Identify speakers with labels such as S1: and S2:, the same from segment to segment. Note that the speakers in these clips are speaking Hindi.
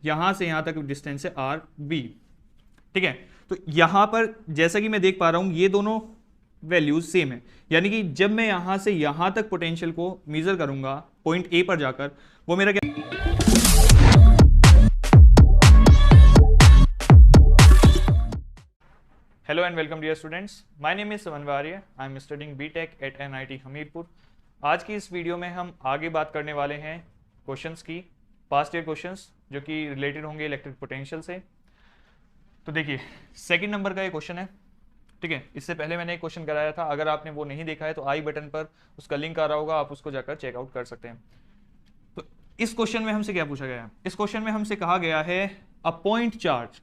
S1: यहां से यहां तक डिस्टेंस है आर बी। ठीक है, तो यहां पर जैसा कि मैं देख पा रहा हूं ये दोनों वैल्यूज सेम है, यानी कि जब मैं यहां से यहां तक पोटेंशियल को मेजर करूंगा पॉइंट ए पर जाकर, वो मेरा क्या, hello and welcome dear students, my name is Saman Variya, I am studying BTech at NIT Hamirpur. आज की इस वीडियो में हम आगे बात करने वाले हैं क्वेश्चंस की, पास्ट ईयर क्वेश्चंस जो कि रिलेटेड होंगे इलेक्ट्रिक पोटेंशियल से। तो देखिए सेकंड नंबर का ये क्वेश्चन है। ठीक है, इससे पहले मैंने एक क्वेश्चन कराया था, अगर आपने वो नहीं देखा है तो आई बटन पर उसका लिंक आ रहा होगा, आप उसको जाकर चेकआउट कर सकते हैं। तो इस क्वेश्चन में हमसे क्या पूछा गया है? इस क्वेश्चन में हमसे कहा गया है a point charge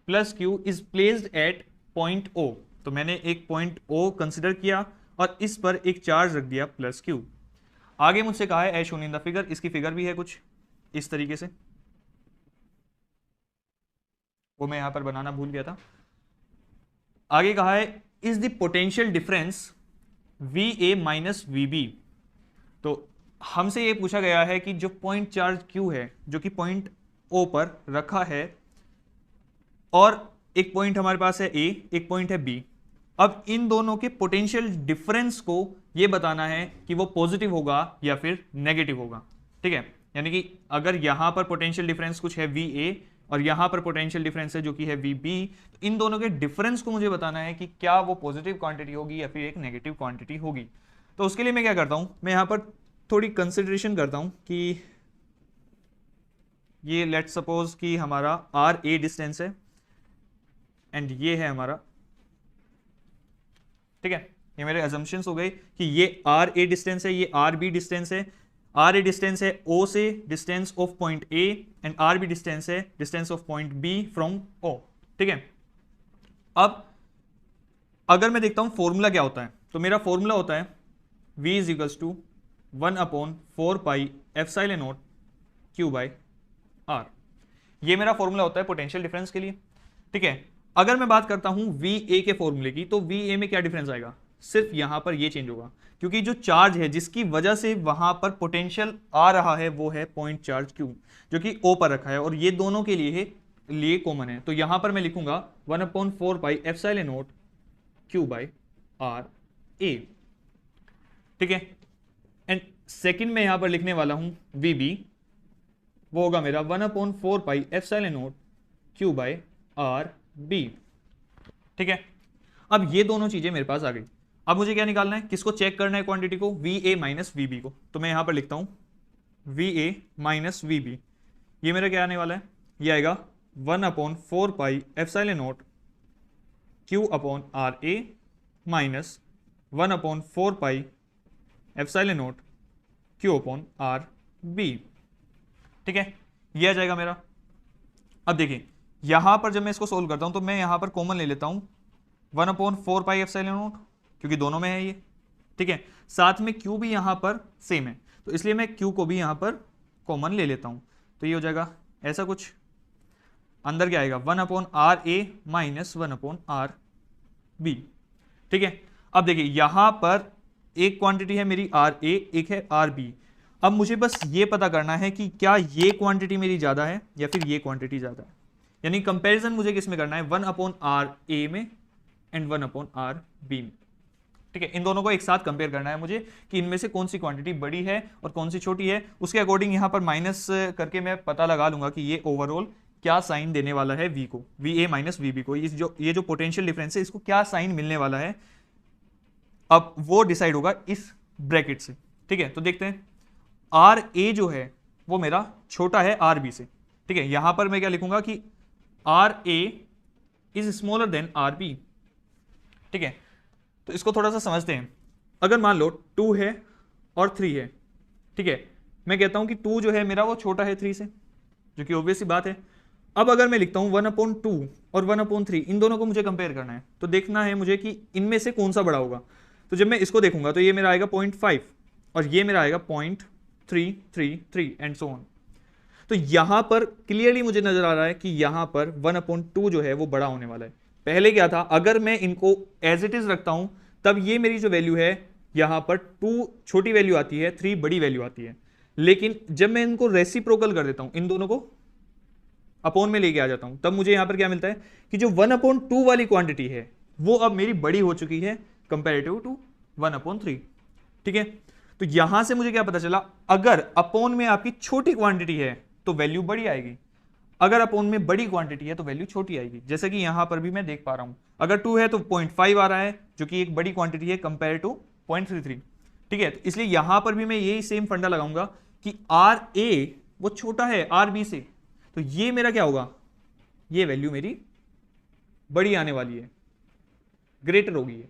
S1: plus Q is placed at point O. तो मैंने एक पॉइंट ओ कंसिडर किया और इस पर एक चार्ज रख दिया प्लस क्यू। आगे मुझसे कहा है as shown in the figure, इसकी फिगर भी है कुछ इस तरीके से, वो मैं यहां पर बनाना भूल गया था। आगे कहा है is the potential difference V A minus V B. तो हमसे ये पूछा गया है कि जो पॉइंट चार्ज क्यू है जो कि पॉइंट ओ पर रखा है और एक पॉइंट हमारे पास है ए, एक पॉइंट है बी, अब इन दोनों के पोटेंशियल डिफरेंस को ये बताना है कि वो पॉजिटिव होगा या फिर नेगेटिव होगा। ठीक है, यानी कि अगर यहां पर पोटेंशियल डिफरेंस कुछ है वी ए और यहां पर पोटेंशियल डिफरेंस है जो कि है वी बी, तो इन दोनों के डिफरेंस को मुझे बताना है कि क्या वो पॉजिटिव क्वांटिटी होगी या फिर एक नेगेटिव क्वांटिटी होगी। तो उसके लिए मैं क्या करता हूं, मैं यहां पर थोड़ी कंसिडरेशन करता हूं कि ये लेट सपोज कि हमारा आर ए डिस्टेंस है एंड ये है हमारा, ठीक है, ये मेरे अजम्पशंस हो गए कि ये आर ए डिस्टेंस है, ये आर बी डिस्टेंस है। आर ए डिस्टेंस है ओ से distance of point A and R B distance है distance of point B from O. ठीक है, अब अगर मैं देखता हूं फॉर्मूला क्या होता है, तो मेरा फॉर्मूला होता है v is equals to 1/4 pi epsilon naught Q by R. ये मेरा फॉर्मूला होता है पोटेंशियल डिफरेंस के लिए। ठीक है, अगर मैं बात करता हूं वी ए के फॉर्मूले की, तो वी ए में क्या डिफरेंस आएगा, सिर्फ यहां पर ये चेंज होगा, क्योंकि जो चार्ज है जिसकी वजह से वहां पर पोटेंशियल आ रहा है वो है पॉइंट चार्ज क्यू जो कि ओ पर रखा है और ये दोनों के लिए कॉमन है। तो यहां पर मैं लिखूंगा 1/4 pi epsilon naught Q by R A. ठीक है, एंड सेकेंड में यहां पर लिखने वाला हूं वी बी, वो होगा मेरा 1/4 pi epsilon naught Q by R B. ठीक है, अब ये दोनों चीजें मेरे पास आ गई। अब मुझे क्या निकालना है, किसको चेक करना है क्वांटिटी को, V A minus V B को। तो मैं यहां पर लिखता हूं V A minus V B, ये मेरा क्या आने वाला है, ये आएगा 1/4 pi epsilon naught Q upon R A minus 1/4 pi epsilon naught Q upon R B. ठीक है, ये आ जाएगा मेरा। अब देखिए यहां पर जब मैं इसको सोल्व करता हूं तो मैं यहां पर कॉमन ले लेता हूं 1/4 पाई एप्सिलॉन नॉट, क्योंकि दोनों में है ये। ठीक है, साथ में क्यू भी यहां पर सेम है, तो इसलिए मैं क्यू को भी यहां पर कॉमन ले लेता हूं। तो ये हो जाएगा ऐसा कुछ, अंदर क्या आएगा 1/आर ए माइनस 1/आर बी। ठीक है, अब देखिए यहां पर एक क्वांटिटी है मेरी आर ए, एक है आर बी। अब मुझे बस ये पता करना है कि क्या ये क्वांटिटी मेरी ज्यादा है या फिर ये क्वांटिटी ज्यादा है, यानी कंपैरिजन मुझे किस में करना है, 1/आर ए में एंड 1/आर बी में। ठीक है, इन दोनों को एक साथ कंपेयर करना है मुझे कि इनमें से कौन सी क्वांटिटी बड़ी है और कौन सी छोटी है। उसके अकॉर्डिंग यहां पर माइनस करके मैं पता लगा लूंगा कि ये ओवरऑल क्या साइन देने वाला है वी को, V A minus V B को, ये जो पोटेंशियल डिफरेंस है इसको क्या साइन मिलने वाला है, अब वो डिसाइड होगा इस ब्रैकेट से। ठीक है, तो देखते हैं आर ए जो है वो मेरा छोटा है आर बी से। ठीक है, यहां पर मैं क्या लिखूंगा कि R A is smaller than R B. ठीक है, तो इसको थोड़ा सा समझते हैं। अगर मान लो 2 है और 3 है, ठीक है, मैं कहता हूं कि 2 जो है मेरा वो छोटा है 3 से, जो कि ऑब्वियस सी बात है। अब अगर मैं लिखता हूं 1/2 और 1/3, इन दोनों को मुझे कंपेयर करना है, तो देखना है मुझे कि इनमें से कौन सा बड़ा होगा। तो जब मैं इसको देखूंगा तो ये मेरा आएगा 0.5 और ये मेरा आएगा 0.333 एंड सो ऑन। तो यहां पर क्लियरली मुझे नजर आ रहा है कि यहां पर 1/2 जो है वो बड़ा होने वाला है। पहले क्या था, अगर मैं इनको एज इट इज रखता हूं तब ये मेरी जो वैल्यू है यहां पर 2 छोटी वैल्यू आती है, 3 बड़ी वैल्यू आती है। लेकिन जब मैं इनको रेसिप्रोकल कर देता हूं, इन दोनों को अपॉन में लेके आ जाता हूं, तब मुझे यहां पर क्या मिलता है कि जो 1/2 वाली क्वांटिटी है वो अब मेरी बड़ी हो चुकी है कंपेरेटिव टू 1/3। ठीक है, तो यहां से मुझे क्या पता चला, अगर अपॉन में आपकी छोटी क्वांटिटी है तो वैल्यू बड़ी आएगी, अगर अपॉन में बड़ी क्वांटिटी है तो वैल्यू छोटी आएगी। जैसे कि यहां पर भी मैं देख पा रहा हूं, अगर 2 है तो 0.5 आ रहा है, जो कि एक बड़ी क्वांटिटी है कंपेयर टू 0.33। ठीक है, तो इसलिए यहां पर भी मैं यही सेम फंडा लगाऊंगा कि आर ए वो छोटा है आर बी से, तो ये मेरा क्या होगा, ये वैल्यू मेरी बड़ी आने वाली है, ग्रेटर होगी ये।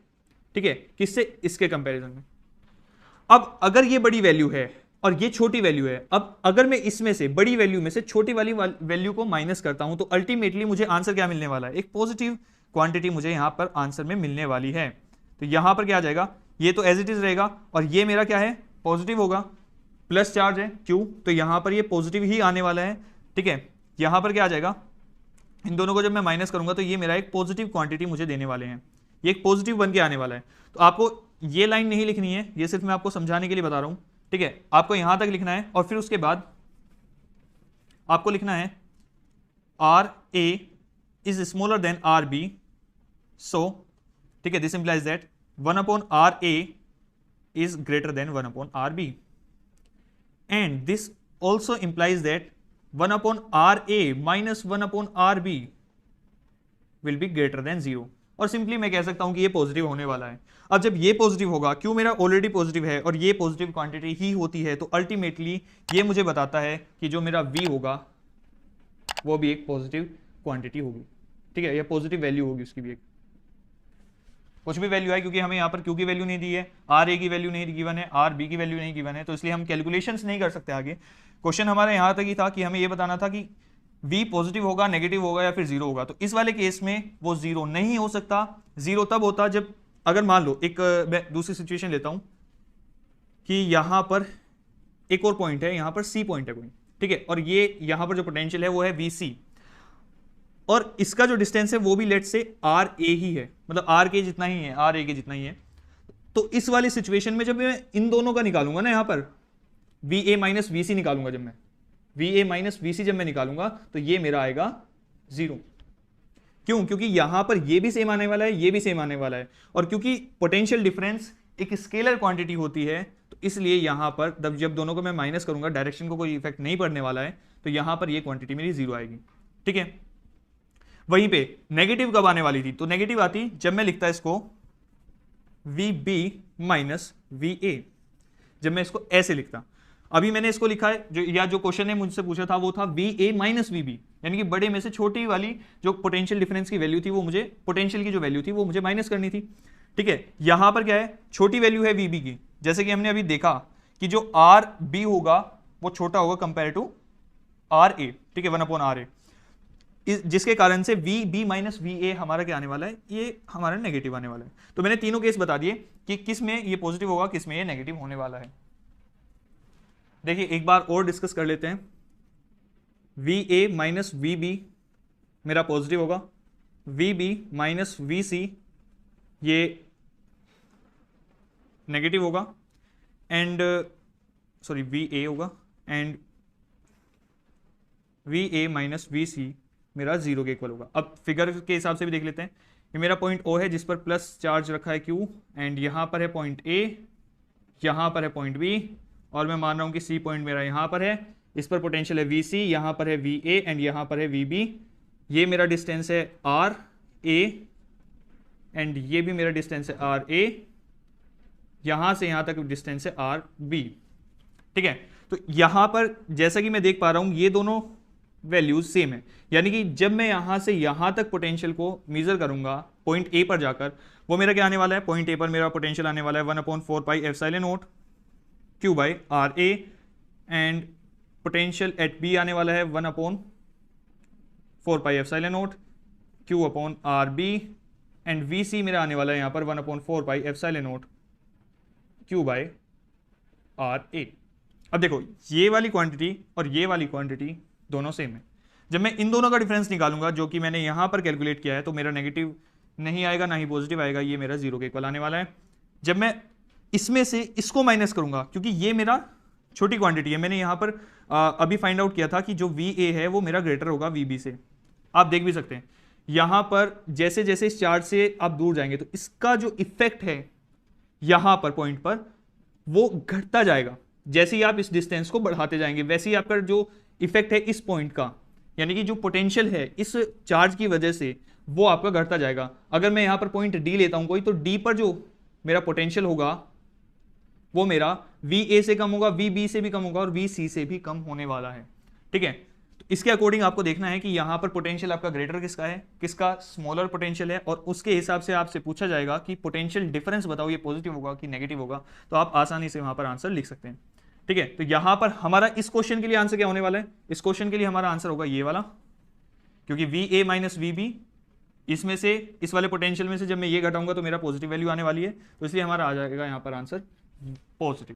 S1: ठीक है, किससे, इसके कंपैरिजन में। अब अगर ये बड़ी वैल्यू है और ये छोटी वैल्यू है, अब अगर मैं इसमें से बड़ी वैल्यू में से छोटी वाली वैल्यू को माइनस करता हूं तो अल्टीमेटली मुझे आंसर क्या मिलने वाला है, एक पॉजिटिव क्वांटिटी मुझे यहां पर आंसर में मिलने वाली है। तो यहां पर क्या आ जाएगा, ये तो एज इट इज रहेगा और ये मेरा क्या है, पॉजिटिव होगा, प्लस चार्ज है क्यू, तो यहां पर ये पॉजिटिव ही आने वाला है। ठीक है, यहां पर क्या आ जाएगा, इन दोनों को जब मैं माइनस करूंगा तो ये मेरा एक पॉजिटिव क्वांटिटी मुझे देने वाले हैं, ये एक पॉजिटिव बन के आने वाला है। तो आपको ये लाइन नहीं लिखनी है, ये सिर्फ मैं आपको समझाने के लिए बता रहा हूं। ठीक है, आपको यहां तक लिखना है और फिर उसके बाद आपको लिखना है R A is smaller than R B, so ठीक है, this implies that 1/r a is greater than 1/r b, and this also implies that 1/r a minus 1/r b will be greater than 0। और सिंपली मैं कह सकता हूं कि ये पॉजिटिव होने वाला है। अब जब ये पॉजिटिव होगा, क्यों मेरा ऑलरेडी पॉजिटिव है और ये पॉजिटिव क्वांटिटी ही होती है, तो अल्टीमेटली ये मुझे बताता है कि जो मेरा v होगा वो भी एक पॉजिटिव क्वांटिटी होगी। ठीक है, या पॉजिटिव वैल्यू होगी उसकी भी एक, कुछ भी वैल्यू है, क्योंकि हमें यहाँ पर क्यू की वैल्यू नहीं दी है, आर ए की वैल्यू नहीं गिवन है, आर बी की वैल्यू नहीं गिवन है, तो इसलिए हम कैलकुलेशंस नहीं कर सकते आगे। क्वेश्चन हमारा यहाँ तक ही था कि हमें ये बताना था कि v पॉजिटिव होगा, नेगेटिव होगा या फिर जीरो होगा। तो इस वाले केस में वो जीरो नहीं हो सकता। जीरो तब होता जब, अगर मान लो एक मैं दूसरी सिचुएशन लेता हूं कि यहां पर एक और पॉइंट है, यहां पर सी पॉइंट है कोई, ठीक है, और ये यहां पर जो पोटेंशियल है वो है वी सी, और इसका जो डिस्टेंस है वो भी लेट से आर ए ही है, मतलब आर के जितना ही है, आर ए के जितना ही है। तो इस वाली सिचुएशन में जब मैं इन दोनों का निकालूंगा ना, यहां पर वी ए माइनस वी सी निकालूंगा, जब मैं वी ए माइनस वी सी जब मैं निकालूंगा तो ये मेरा आएगा जीरो। क्यों? क्योंकि यहां पर ये भी सेम आने वाला है, ये भी सेम आने वाला है, और क्योंकि पोटेंशियल डिफरेंस एक स्केलर क्वांटिटी होती है, तो इसलिए यहां पर जब दोनों को मैं माइनस करूंगा, डायरेक्शन को कोई इफेक्ट नहीं पड़ने वाला है, तो यहां पर ये क्वांटिटी मेरी जीरो आएगी। ठीक है, वहीं पे नेगेटिव कब आने वाली थी? तो नेगेटिव आती जब मैं लिखता इसको V B minus V A, जब मैं इसको ऐसे लिखता। अभी मैंने इसको लिखा है जो क्वेश्चन ने मुझसे पूछा था वो था V A minus V B, यानी कि बड़े में से छोटी वाली जो पोटेंशियल डिफरेंस की वैल्यू थी वो मुझे, पोटेंशियल की जो वैल्यू थी वो मुझे माइनस करनी थी। ठीक है, यहां पर क्या है, छोटी वैल्यू है वी बी की, जैसे कि हमने अभी देखा कि जो आर बी होगा वो छोटा होगा कंपेयर टू आर ए। ठीक है, 1/r ए, जिसके कारण से V B minus V A हमारा क्या आने वाला है, ये हमारा नेगेटिव आने वाला है। तो मैंने तीनों केस बता दिए कि किस में ये पॉजिटिव होगा, किस में ये नेगेटिव होने वाला है। देखिए एक बार और डिस्कस कर लेते हैं। V A minus V B मेरा पॉजिटिव होगा, V B minus V C ये नेगेटिव होगा, एंड सॉरी वी ए होगा, and V A minus V C मेरा जीरो के इक्वल होगा। अब फिगर के हिसाब से भी देख लेते हैं। ये मेरा पॉइंट ओ है जिस पर प्लस चार्ज रखा है क्यू, एंड यहाँ पर है पॉइंट ए, यहाँ पर है पॉइंट बी, और मैं मान रहा हूँ कि सी पॉइंट मेरा यहाँ पर है, इस पर पोटेंशियल है वी सी, यहाँ पर है वी ए, एंड यहाँ पर है वी बी। ये मेरा डिस्टेंस है आर ए, एंड ये भी मेरा डिस्टेंस है आर ए, यहाँ से यहाँ तक डिस्टेंस है आर बी। ठीक है, तो यहाँ पर जैसा कि मैं देख पा रहा हूँ ये दोनों वैल्यूज सेम है, यानी कि जब मैं यहां से यहां तक पोटेंशियल को मेजर करूंगा पॉइंट ए पर जाकर, वो मेरा क्या आने वाला है, पॉइंट ए पर मेरा पोटेंशियल आने वाला है 1/4 pi epsilon naught Q by R A, and potential at B आने वाला है 1/4 pi epsilon naught Q upon R B, and V C मेरा आने वाला है यहां पर 1/4 pi epsilon naught Q by R A. अब देखो ये वाली क्वांटिटी और ये वाली क्वांटिटी दोनों सेम है। जब मैं इन दोनों का डिफरेंस निकालूंगा जो कि मैंने यहां पर कैलकुलेट किया है, तो मेरा नेगेटिव नहीं आएगा ना ही पॉजिटिव आएगा, ये मेरा जीरो के इक्वल आने वाला है। जब मैं इसमें से इसको माइनस करूंगा, क्योंकि ये मेरा छोटी क्वांटिटी है। मैंने यहाँ पर अभी फाइंड आउट किया था कि जो VA है वो मेरा ग्रेटर होगा VB से। आप देख भी सकते हैं यहाँ पर जैसे जैसे इस चार्ज से आप दूर जाएंगे तो इसका जो इफेक्ट है यहाँ पर पॉइंट पर वो घटता जाएगा। जैसे ही आप इस डिस्टेंस को बढ़ाते जाएंगे वैसे ही आपका जो इफेक्ट है इस पॉइंट का, यानी कि जो पोटेंशियल है इस चार्ज की वजह से वो आपका घटता जाएगा। अगर मैं यहां पर पॉइंट डी लेता हूं कोई, तो डी पर जो मेरा पोटेंशियल होगा वो मेरा VA से कम होगा, VB से भी कम होगा और VC से भी कम होने वाला है। ठीक है, तो इसके अकॉर्डिंग आपको देखना है कि यहां पर पोटेंशियल आपका ग्रेटर किसका है, किसका स्मॉलर पोटेंशियल है, और उसके हिसाब से आपसे पूछा जाएगा कि पोटेंशियल डिफरेंस बताओ, ये पॉजिटिव होगा कि नेगेटिव होगा, तो आप आसानी से वहां पर आंसर लिख सकते हैं। ठीक है, तो यहां पर हमारा इस क्वेश्चन के लिए आंसर क्या होने वाला है, इस क्वेश्चन के लिए हमारा आंसर होगा ये वाला, क्योंकि VA माइनस VB इसमें से, इस वाले पोटेंशियल में से जब मैं ये घटाऊंगा तो मेरा पॉजिटिव वैल्यू आने वाली है, तो इसलिए हमारा आ जाएगा यहां पर आंसर पॉजिटिव।